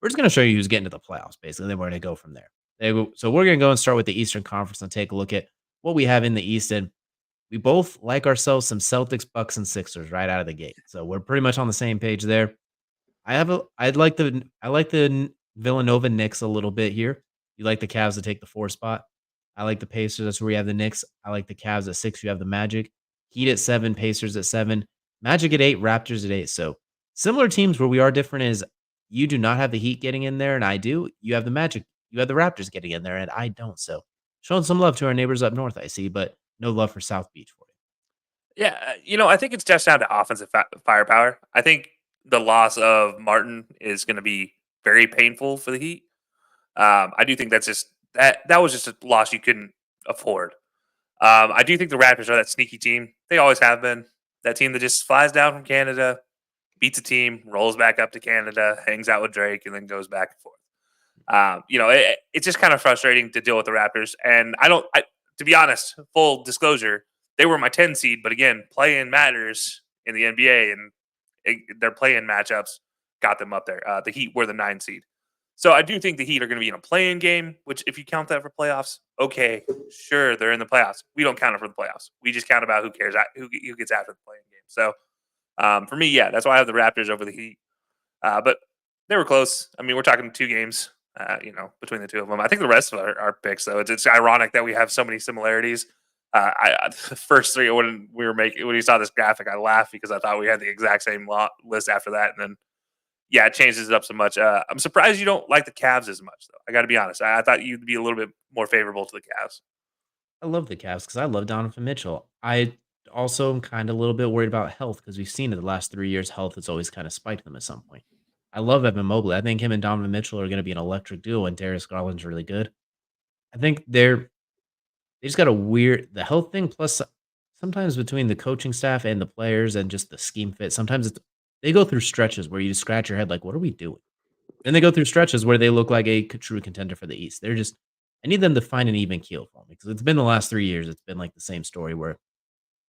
We're just going to show you who's getting to the playoffs, basically. Then we're going to go from there. So we're going to go and start with the Eastern Conference and take a look at what we have in the East. And we both like ourselves some Celtics, Bucks, and Sixers right out of the gate. So we're pretty much on the same page there. I like the Villanova Knicks a little bit here. You like the Cavs to take the 4 spot. I like the Pacers. That's where we have the Knicks. I like the Cavs at 6. You have the Magic. Heat at 7. Pacers at 7. Magic at 8. Raptors at 8. So similar teams where we are different is you do not have the Heat getting in there, and I do. You have the Magic. You have the Raptors getting in there, and I don't. So showing some love to our neighbors up north, I see, but no love for South Beach for you. Yeah, I think it's just down to offensive firepower. I think the loss of Martin is going to be very painful for the Heat. I do think that was just a loss you couldn't afford. I do think the Raptors are that sneaky team. They always have been. That team that just flies down from Canada, beats a team, rolls back up to Canada, hangs out with Drake, and then goes back and forth. It's just kind of frustrating to deal with the Raptors. And to be honest, full disclosure, they were my 10 seed, but again, play-in matters in the NBA, and their play-in matchups got them up there. The Heat were the 9 seed. So I do think the Heat are going to be in a play-in game, which if you count that for playoffs, okay, sure, they're in the playoffs. We don't count it for the playoffs. We just count about who cares, who gets after the play-in game. So for me, yeah, that's why I have the Raptors over the Heat. But they were close. I mean, we're talking 2 games, between the two of them. I think the rest of our picks, though, it's ironic that we have so many similarities. The first 3 when we saw this graphic, I laughed because I thought we had the exact same list after that, and then yeah, it changes it up so much. I'm surprised you don't like the Cavs as much, though. I got to be honest. I thought you'd be a little bit more favorable to the Cavs. I love the Cavs because I love Donovan Mitchell. I also am kind of a little bit worried about health because we've seen in the last 3 years, health has always kind of spiked them at some point. I love Evan Mobley. I think him and Donovan Mitchell are going to be an electric duo, and Darius Garland's really good. I think they just got a weird the health thing plus sometimes between the coaching staff and the players and just the scheme fit. Sometimes they go through stretches where you just scratch your head like, what are we doing? And they go through stretches where they look like a true contender for the East. I need them to find an even keel for me because it's been the last 3 years. It's been like the same story where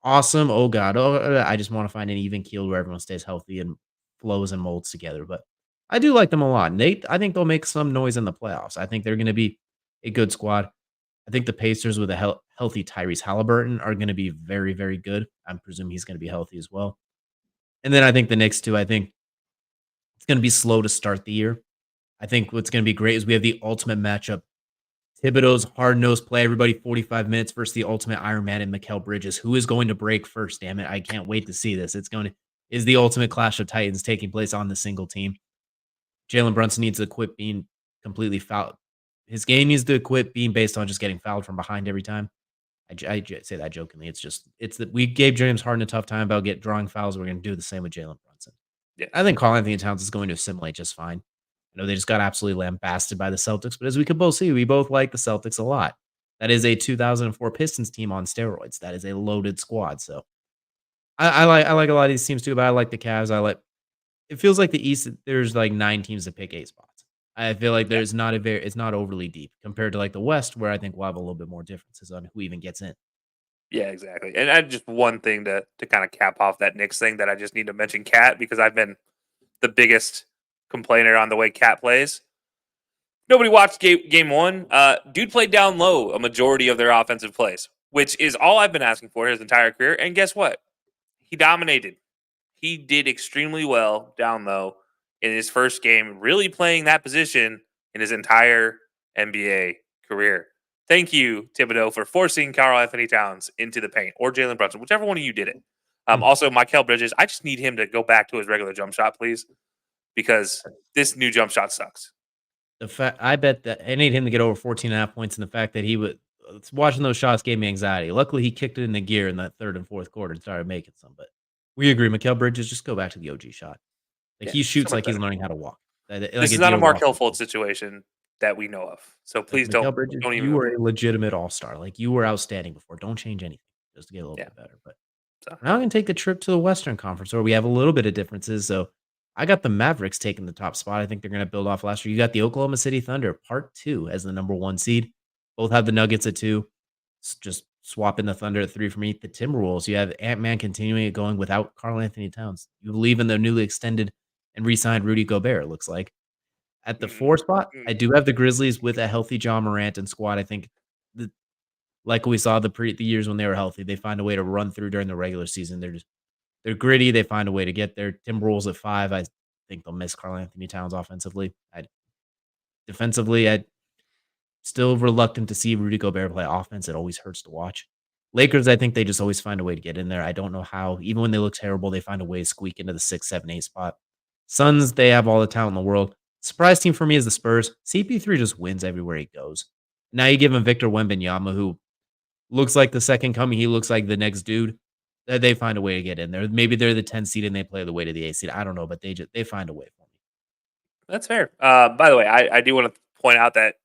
awesome. Oh God. Oh, I just want to find an even keel where everyone stays healthy and flows and molds together. But I do like them a lot. I think they'll make some noise in the playoffs. I think they're going to be a good squad. I think the Pacers with a healthy Tyrese Halliburton are going to be very, very good. I'm presuming he's going to be healthy as well. And then I think the Knicks too. I think it's going to be slow to start the year. I think what's going to be great is we have the ultimate matchup. Thibodeau's hard-nosed play, everybody 45 minutes versus the ultimate Iron Man and Mikal Bridges. Who is going to break first? Damn it. I can't wait to see this. Is the ultimate clash of titans taking place on the single team. Jalen Brunson needs to quit being completely fouled. His game needs to quit being based on just getting fouled from behind every time. I say that jokingly. It's that we gave James Harden a tough time about drawing fouls. We're going to do the same with Jalen Brunson. Yeah. I think Karl Anthony Towns is going to assimilate just fine. I know they just got absolutely lambasted by the Celtics, but as we could both see, we both like the Celtics a lot. That is a 2004 Pistons team on steroids. That is a loaded squad. So I like a lot of these teams too, but I like the Cavs. It feels like the East, there's like 9 teams to pick 8 spots. I feel like Yeah. it's not overly deep compared to like the West, where I think we'll have a little bit more differences on who even gets in. Yeah, exactly. And I just one thing to kind of cap off that Knicks thing that I just need to mention Cat because I've been the biggest complainer on the way Cat plays. Nobody watched game 1. Dude played down low a majority of their offensive plays, which is all I've been asking for his entire career. And guess what? He dominated. He did extremely well down low in his first game, really playing that position in his entire NBA career. Thank you, Thibodeau, for forcing Karl Anthony Towns into the paint or Jalen Brunson, whichever one of you did it. Hmm. Also, Mikal Bridges, I just need him to go back to his regular jump shot, please, because this new jump shot sucks. I bet that I need him to get over 14.5 points, and the fact that he would watching those shots gave me anxiety. Luckily, he kicked it in the gear in that 3rd and 4th quarter and started making some. But we agree, Mikal Bridges, just go back to the OG shot. Like Yeah, he so shoots much like he's better. learning how to walk, like This a is not a Geo Markel Walker. Fultz situation that we know of. So Like please Mikal Bridges, don't you even. were a legitimate all-star. Like you were outstanding before. Don't change anything just to get a little Yeah. bit better. But So now I'm gonna take the trip to the Western Conference where we have a little bit of differences. So I got the Mavericks taking the top spot. I think they're gonna build off last year. You got the Oklahoma City Thunder, part 2, as the number 1 seed. Both have the Nuggets at 2. Just swapping the Thunder at 3 for me. The Timberwolves, you have Ant-Man continuing it going without Karl Anthony Towns. You believe in the newly extended and re-signed Rudy Gobert, it looks like. At the Mm-mm, 4 spot, I mm-mm. do have the Grizzlies with a healthy John Morant and squad. I think the like we saw the years when they were healthy, they find a way to run through during the regular season. They're gritty, they find a way to get there. Timberwolves at 5, I think they'll miss Karl Anthony Towns offensively. Defensively, still reluctant to see Rudy Gobert play offense. It always hurts to watch. Lakers, I think they just always find a way to get in there. I don't know how. Even when they look terrible, they find a way to squeak into the 6, 7, 8 spot. Suns, they have all the talent in the world. Surprise team for me is the Spurs. CP3 just wins everywhere he goes. Now you give him Victor Wembanyama, who looks like the second coming. He looks like the next dude. They find a way to get in there. Maybe they're the 10 seed and they play the way to the 8 seed. I don't know, but they find a way for me. That's fair. By the way, I do want to point out that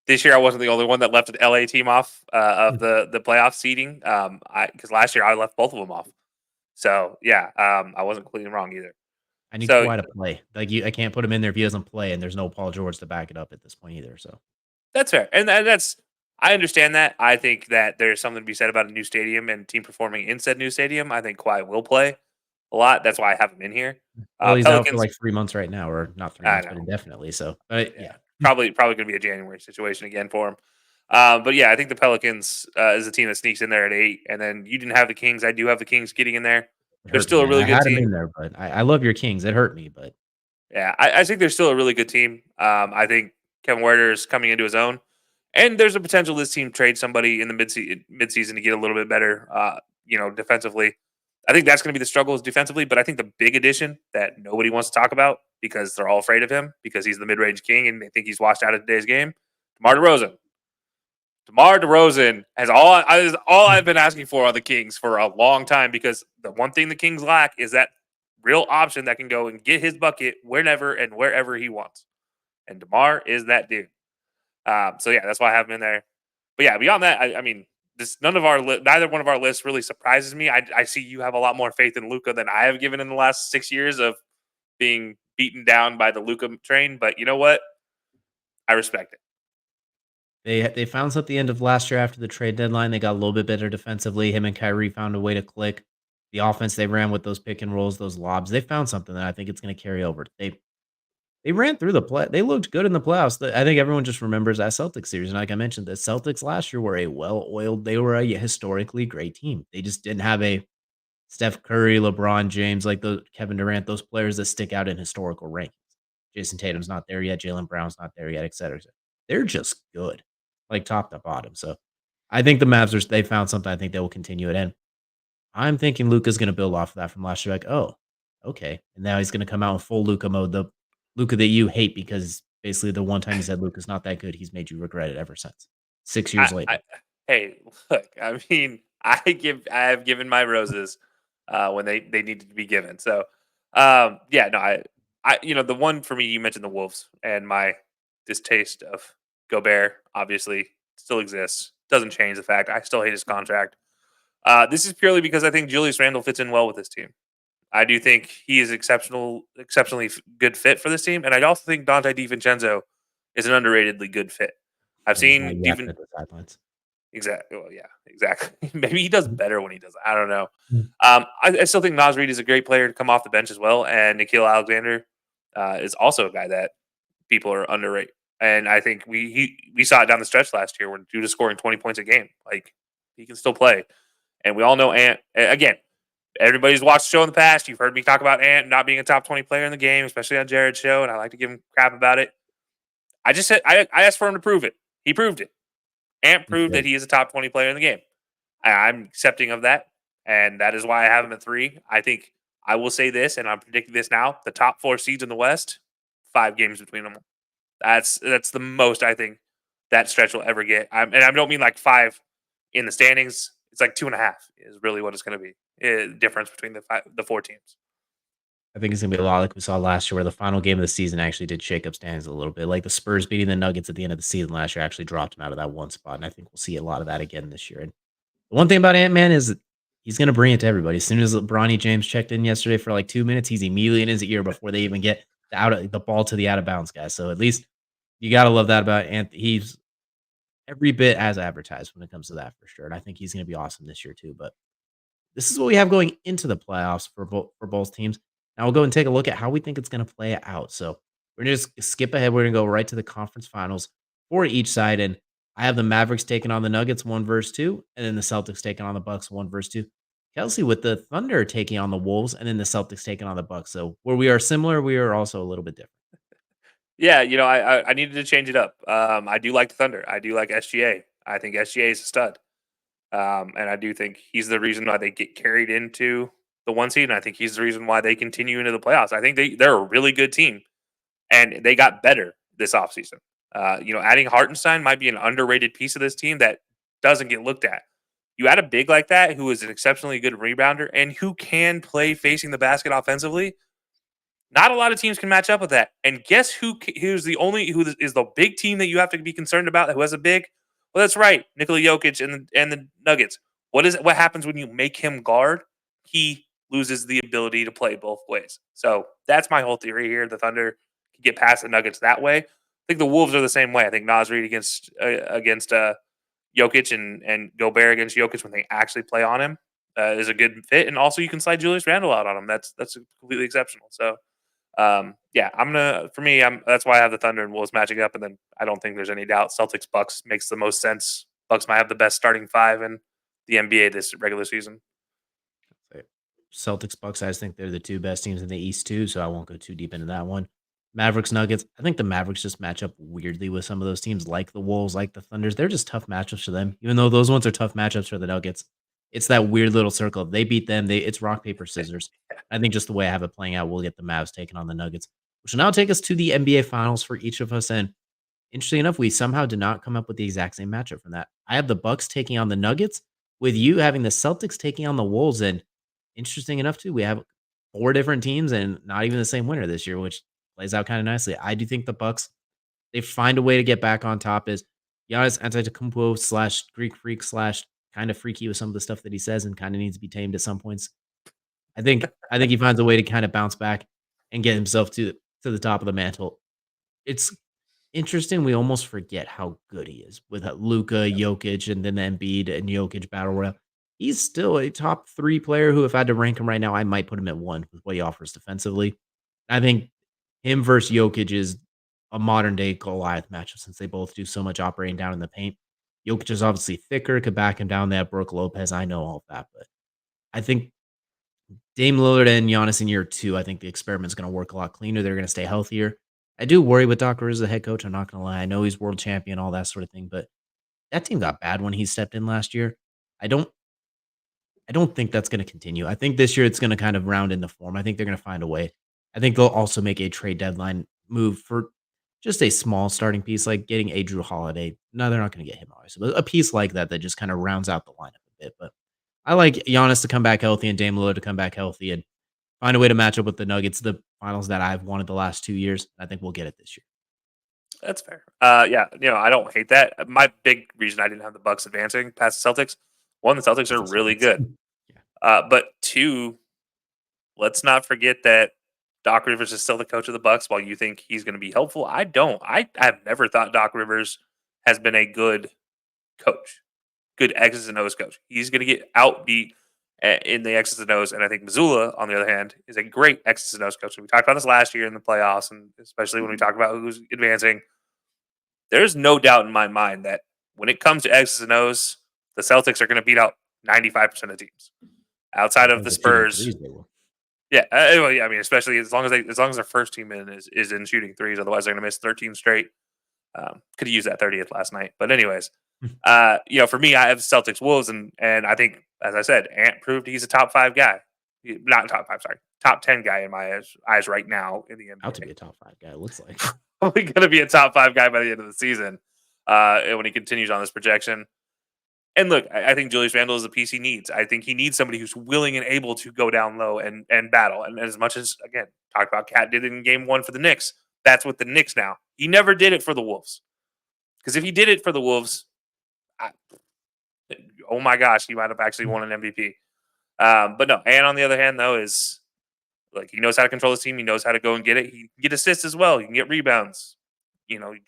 this year I wasn't the only one that left an LA team off of the playoff seeding. I because last year I left both of them off. So yeah, I wasn't completely wrong either. I need So Kawhi to play. Like I can't put him in there if he doesn't play, and there's no Paul George to back it up at this point either. So that's fair, and that's I understand that. I think that there's something to be said about a new stadium and team performing in said new stadium. I think Kawhi will play a lot. That's why I have him in here. well, he's out for Pelicans, like 3 months right now, or not three I months, but know. indefinitely. So, but Yeah, yeah, probably going to be a January situation again for him. But yeah, I think the Pelicans is a team that sneaks in there at 8, and then you didn't have the Kings. I do have the Kings getting in there. it They're hurt still me. a really I good had him team. in there, but I love your Kings. It hurt me, but Yeah, I think they're still a really good team. I think Kevin Werder is coming into his own, and there's a potential this team trade somebody in the midseason to get a little bit better. Defensively. I think that's going to be the struggle is defensively, but I think the big addition that nobody wants to talk about because they're all afraid of him because he's the mid-range king and they think he's washed out of today's game. DeMar DeRozan. DeMar DeRozan is all I've been asking for on the Kings for a long time because the one thing the Kings lack is that real option that can go and get his bucket whenever and wherever he wants. And DeMar is that dude. So yeah, that's why I have him in there. But yeah, beyond that, I mean, this neither one of our lists really surprises me. I see you have a lot more faith in Luca than I have given in the last 6 years of being beaten down by the Luca train. But you know what? I respect it. they found something at the end of last year after the trade deadline. They got a little bit better defensively. Him and Kyrie found a way to click. The offense they ran with those pick and rolls, those lobs, they found something that I think it's going to carry over. They ran through the play. They looked good in the playoffs. I think everyone just remembers that Celtics series. And like I mentioned, the Celtics last year were a well-oiled. They were a historically great team. They just didn't have a Steph Curry, LeBron James, like the Kevin Durant, those players that stick out in historical rankings. Jason Tatum's not there yet. Jalen Brown's not there yet, et cetera, et cetera. They're just good, like top to bottom. So I think the Mavs they found something. I think they will continue it. And I'm thinking Luka's going to build off of that from last year. Like, oh, okay. And now he's going to come out in full Luka mode. The Luka that you hate because basically the one time you said Luka's not that good, he's made you regret it ever since. 6 years I later. hey, look, I mean, I have given my roses when they needed to be given. So, yeah, no, the one for me you mentioned the Wolves and my distaste of Gobert obviously still exists. Doesn't change the fact I still hate his contract. This is purely because I think Julius Randle fits in well with this team. I do think he is exceptionally good fit for this team, and I also think Dante DiVincenzo is an underratedly good fit. I've And he's not seen yapping Divin at the sidelines. exactly. Well, yeah, exactly. Maybe he does better when he does it. I don't know. Mm. I still think Nas Reed is a great player to come off the bench as well, and Nikhil Alexander is also a guy that people are underrated. And I think we saw it down the stretch last year when dude is scoring 20 points a game. Like he can still play, and we all know Ant again. Everybody's watched the show in the past. You've heard me talk about Ant not being a top 20 player in the game, especially on Jared's show, and I like to give him crap about it. I just said I asked for him to prove it. He proved it. Ant He proved that did. he is a top 20 player in the game. I'm accepting of that, and that is why I have him at 3. I think I will say this, and I'm predicting this now: the top 4 seeds in the West, 5 games between them. That's the most I think that stretch will ever get. And I don't mean like 5 in the standings. It's like 2.5 is really what it's going to be. Difference between the 4 teams. I think it's gonna be a lot like we saw last year, where the final game of the season actually did shake up standings a little bit. Like the Spurs beating the Nuggets at the end of the season last year actually dropped him out of that one spot, and I think we'll see a lot of that again this year. And the one thing about Ant Man is that he's gonna bring it to everybody. As soon as Bronny James checked in yesterday for like 2 minutes, he's immediately in his ear before they even get the ball to the out of bounds guy. So at least you gotta love that about Ant. He's every bit as advertised when it comes to that for sure. And I think he's gonna be awesome this year too. But this is what we have going into the playoffs for both teams. Now we'll go and take a look at how we think it's going to play out. So We're gonna just skip ahead. We're gonna go right to the conference finals for each side, and I have the Mavericks taking on the Nuggets 1 versus 2, and then the Celtics taking on the Bucks 1 versus 2. Kelsey with the Thunder taking on the Wolves, and then the Celtics taking on the Bucks. So where we are similar, we are also a little bit different. Yeah, I needed to change it up. I do like the Thunder. I do like SGA. I think SGA is a stud. And I do think he's the reason why they get carried into the 1 seed, and I think he's the reason why they continue into the playoffs. I think they're a really good team, and they got better this offseason. Adding Hartenstein might be an underrated piece of this team that doesn't get looked at. You add a big like that who is an exceptionally good rebounder and who can play facing the basket offensively. Not a lot of teams can match up with that. And guess who is the big team that you have to be concerned about who has a big? Well, that's right, Nikola Jokic and the Nuggets. What happens when you make him guard? He loses the ability to play both ways. So that's my whole theory here. The Thunder can get past the Nuggets that way. I think the Wolves are the same way. I think Nas Reed against Jokic and Gobert against Jokic when they actually play on him is a good fit. And also you can slide Julius Randle out on him. That's completely exceptional. So yeah, that's why I have the Thunder and Wolves matching up, and then I don't think there's any doubt Celtics Bucks makes the most sense. Bucks might have the best starting five in the NBA this regular season. Celtics, Bucks, I just think they're the 2 best teams in the East too, so I won't go too deep into that one. Mavericks, Nuggets, I think the Mavericks just match up weirdly with some of those teams like the Wolves, like the Thunders. They're just tough matchups for them, even though those ones are tough matchups for the Nuggets. It's that weird little circle. If they beat them, it's rock, paper, scissors. I think just the way I have it playing out, we'll get the Mavs taking on the Nuggets, which will now take us to the NBA Finals for each of us. And interesting enough, we somehow did not come up with the exact same matchup from that. I have the Bucks taking on the Nuggets, with you having the Celtics taking on the Wolves. And interesting enough, too, we have 4 different teams and not even the same winner this year, which plays out kind of nicely. I do think the Bucks, they find a way to get back on top. Is Giannis Antetokounmpo slash Greek freak slash kind of freaky with some of the stuff that he says and kind of needs to be tamed at some points. I think he finds a way to kind of bounce back and get himself to the top of the mantle. It's interesting, we almost forget how good he is with Luka, Jokic, and then Embiid and Jokic battle royale. He's still a top 3 player who, if I had to rank him right now, I might put him at 1 with what he offers defensively. I think him versus Jokic is a modern day Goliath matchup since they both do so much operating down in the paint. Jokic is obviously thicker, could back him down. They have Brooke Lopez. I know all of that, but I think Dame Lillard and Giannis in year 2, I think the experiment's gonna work a lot cleaner. They're gonna stay healthier. I do worry with Doc Rivers as the head coach, I'm not gonna lie. I know he's world champion, all that sort of thing, but that team got bad when he stepped in last year. I don't I don't think that's gonna continue. I think this year it's gonna kind of round into form. I think they're gonna find a way. I think they'll also make a trade deadline move for just a small starting piece, like getting a Drew Holiday. No, they're not gonna get him, obviously, but a piece like that that just kinda rounds out the lineup a bit, but I like Giannis to come back healthy and Dame Lillard to come back healthy and find a way to match up with the Nuggets, the finals that I've wanted the last 2 years. I think we'll get it this year. That's fair. Yeah, I don't hate that. My big reason I didn't have the Bucks advancing past the Celtics, one, the Celtics That's are the really Celtics. good. Yeah, But two, let's not forget that Doc Rivers is still the coach of the Bucks. While you think he's going to be helpful, I don't. I've never thought Doc Rivers has been a good coach, good X's and O's coach. He's going to get outbeat in the X's and O's, and I think Missoula, on the other hand, is a great X's and O's coach. And we talked about this last year in the playoffs, and especially when we talk about who's advancing. There's no doubt in my mind that when it comes to X's and O's, the Celtics are going to beat out 95% of teams as outside of long as the they're shooting Spurs. threes, they will. Yeah, well, yeah, I mean, especially as long as their first team is in shooting threes, otherwise they're going to miss 13 straight. Could have used that 30th last night, but anyways, for me, I have Celtics Wolves, and I think, as I said, Ant proved he's a top 5 guy, not top 5, sorry, top 10 guy in my eyes right now in the Out to NBA. be a top 5 guy, it looks like. Probably going to be a top 5 guy by the end of the season when he continues on this projection. And look, I think Julius Randle is the piece he needs. I think he needs somebody who's willing and able to go down low and battle. And as much as, again, talked about Cat did it in game 1 for the Knicks, that's what the Knicks now. He never did it for the Wolves. Because if he did it for the Wolves, I, oh my gosh, he might have actually won an MVP. But no, and on the other hand, though, is like he knows how to control his team. He knows how to go and get it. He can get assists as well. He can get rebounds.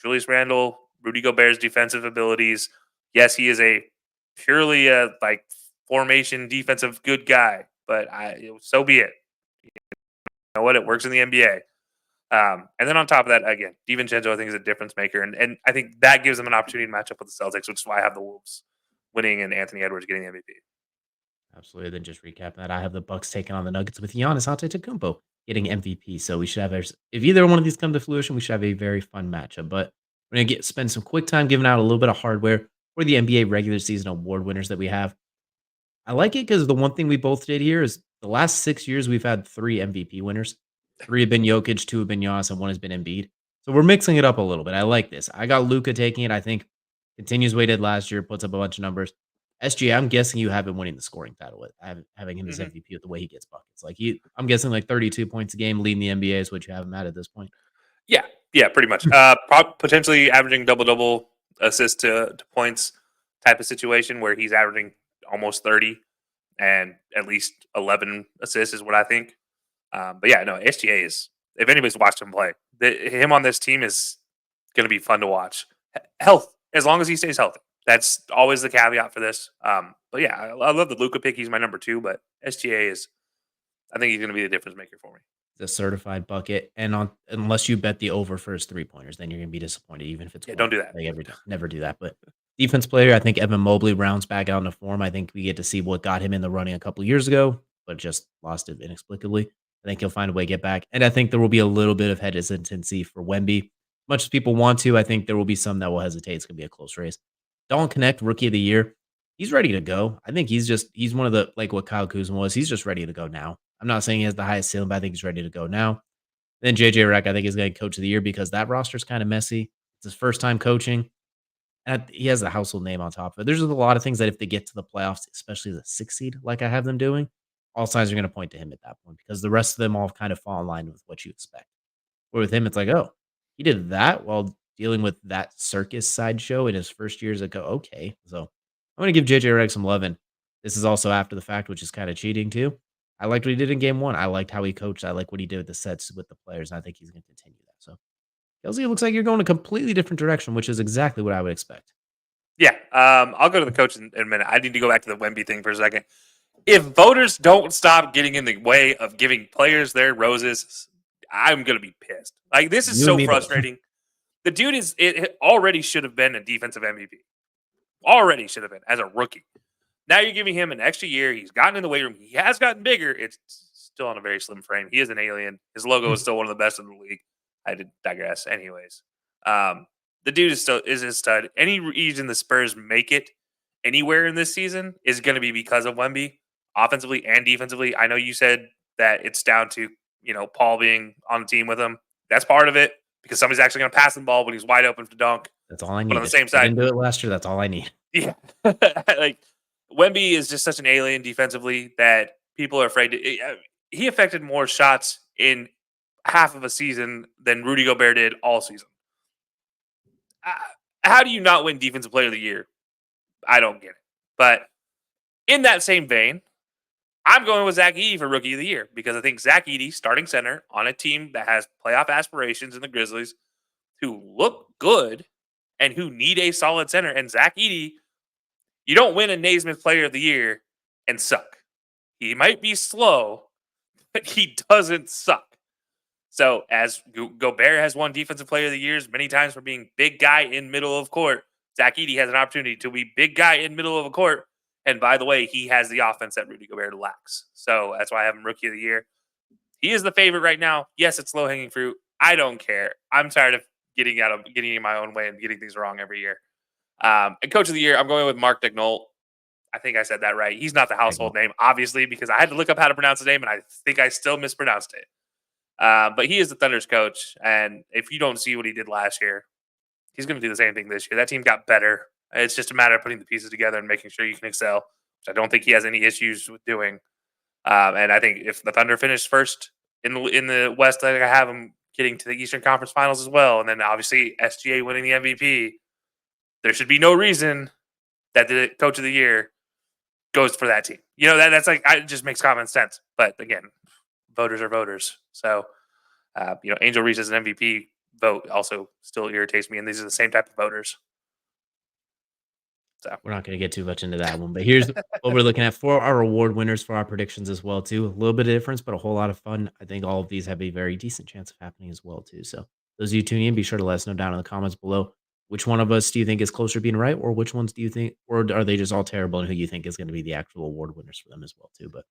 Julius Randle, Rudy Gobert's defensive abilities. Yes, he is a purely like formation defensive good guy, but so be it. You know what? It works in the NBA. And then on top of that, again, DiVincenzo I think is a difference maker, and I think that gives them an opportunity to match up with the Celtics, which is why I have the Wolves winning and Anthony Edwards getting the MVP. Absolutely. Then just recap that. I have the Bucks taking on the Nuggets with Giannis Antetokounmpo getting MVP. So we should have if either one of these come to fruition, we should have a very fun matchup. But we're gonna spend some quick time giving out a little bit of hardware for the NBA regular season award winners that we have. I like it because the one thing we both did here is the last 6 years we've had 3 MVP winners. 3 have been Jokic, 2 have been Giannis, and 1 has been Embiid. So we're mixing it up a little bit. I like this. I got Luka taking it. I think continues what he did last year, puts up a bunch of numbers. SG, I'm guessing you have him winning the scoring title with having him as Hmm. MVP with the way he gets buckets. Like I'm guessing like 32 points a game, leading the NBA is what you have him at this point. Yeah, yeah, pretty much. Potentially averaging double double assist to points type of situation where he's averaging almost 30 and at least 11 assists is what I think. But yeah, no, SGA is, if anybody's watched him play, him on this team is going to be fun to watch. Health, as long as he stays healthy. That's always the caveat for this. But yeah, I love the Luca pick. He's my number 2, but SGA is, I think he's going to be the difference maker for me. The certified bucket, and unless you bet the over for his 3-pointers, then you're gonna be disappointed even if it's Yeah, 1. don't do that. Like, every time. Never do that, but defense player, I think Evan Mobley rounds back out into form. I think we get to see what got him in the running a couple years ago, but just lost it inexplicably. I think he'll find a way to get back, and I think there will be a little bit of hesitancy for Wemby. Much as people want to, I think there will be some that will hesitate. It's gonna be a close race. Dalton Connect, Rookie of the Year, he's ready to go. I think he's one of the like what Kyle Kuzma was, he's just ready to go now. I'm not saying he has the highest ceiling, but I think he's ready to go now. Then JJ Redick, I think, is going to coach of the year because that roster's kind of messy. It's his first time coaching. And he has a household name on top of it. There's just a lot of things that if they get to the playoffs, especially the 6th seed, like I have them doing, all signs are going to point to him at that point because the rest of them all kind of fall in line with what you expect. Where with him, it's like, oh, he did that while dealing with that circus sideshow in his first years ago. Okay. So I'm going to give JJ Redick some love. And this is also after the fact, which is kind of cheating too. I liked what he did in game 1. I liked how he coached. I like what he did with the sets with the players. And I think he's going to continue that. So, Kelsey, it looks like you're going a completely different direction, which is exactly what I would expect. Yeah, I'll go to the coach in a minute. I need to go back to the Wemby thing for a second. If voters don't stop getting in the way of giving players their roses, I'm gonna be pissed. Like this is You and so me both. frustrating. The dude is it already should have been a defensive MVP. Already should have been as a rookie. Now you're giving him an extra year. He's gotten in the weight room. He has gotten bigger. It's still on a very slim frame. He is an alien. His logo is still one of the best in the league. I did digress. Anyways, the dude is a stud. Any reason the Spurs make it anywhere in this season is going to be because of Wemby, offensively and defensively. I know you said that it's down to Paul being on the team with him. That's part of it because somebody's actually going to pass the ball when he's wide open for dunk. That's all I But on the needed. same They side, didn't do it last year. That's all I need. yeah, like Wemby is just such an alien defensively that people are afraid to. He affected more shots in half of a season than Rudy Gobert did all season. Uh, how do you not win Defensive Player of the Year? I don't get it. But in that same vein, I'm going with Zach Edey for Rookie of the Year because I think Zach Edey, starting center on a team that has playoff aspirations in the Grizzlies, who look good and who need a solid center. And Zach Edey, you don't win a Naismith Player of the Year and suck. He might be slow, but he doesn't suck. So as Gobert has won Defensive Player of the Years many times for being big guy in middle of court, Zach Edey has an opportunity to be big guy in middle of a court. And by the way, he has the offense that Rudy Gobert lacks. So that's why I have him Rookie of the Year. He is the favorite right now. Yes, it's low hanging fruit. I don't care. I'm tired of getting in my own way and getting things wrong every year. And Coach of the Year, I'm going with Mark Daigneault. I think I said that right. He's not the household name, obviously, because I had to look up how to pronounce his name, and I think I still mispronounced it. But he is the Thunder's coach, and if you don't see what he did last year, he's going to do the same thing this year. That team got better. It's just a matter of putting the pieces together and making sure you can excel, which I don't think he has any issues with doing. And I think if the Thunder finish first in the West, I have them getting to the Eastern Conference Finals as well, and then obviously SGA winning the MVP. There should be no reason that the Coach of the Year goes for that team. That's like it just makes common sense. But again, voters are voters. So Angel Reese as an MVP vote also still irritates me, and these are the same type of voters. So We're not gonna get too much into that one, but here's what we're looking at for our award winners for our predictions as well too. A little bit of difference, but a whole lot of fun. I think all of these have a very decent chance of happening as well too. So those of you tuning in, be sure to let us know down in the comments below which one of us do you think is closer to being right, or which ones do you think, or are they just all terrible, and who you think is going to be the actual award winners for them as well too. But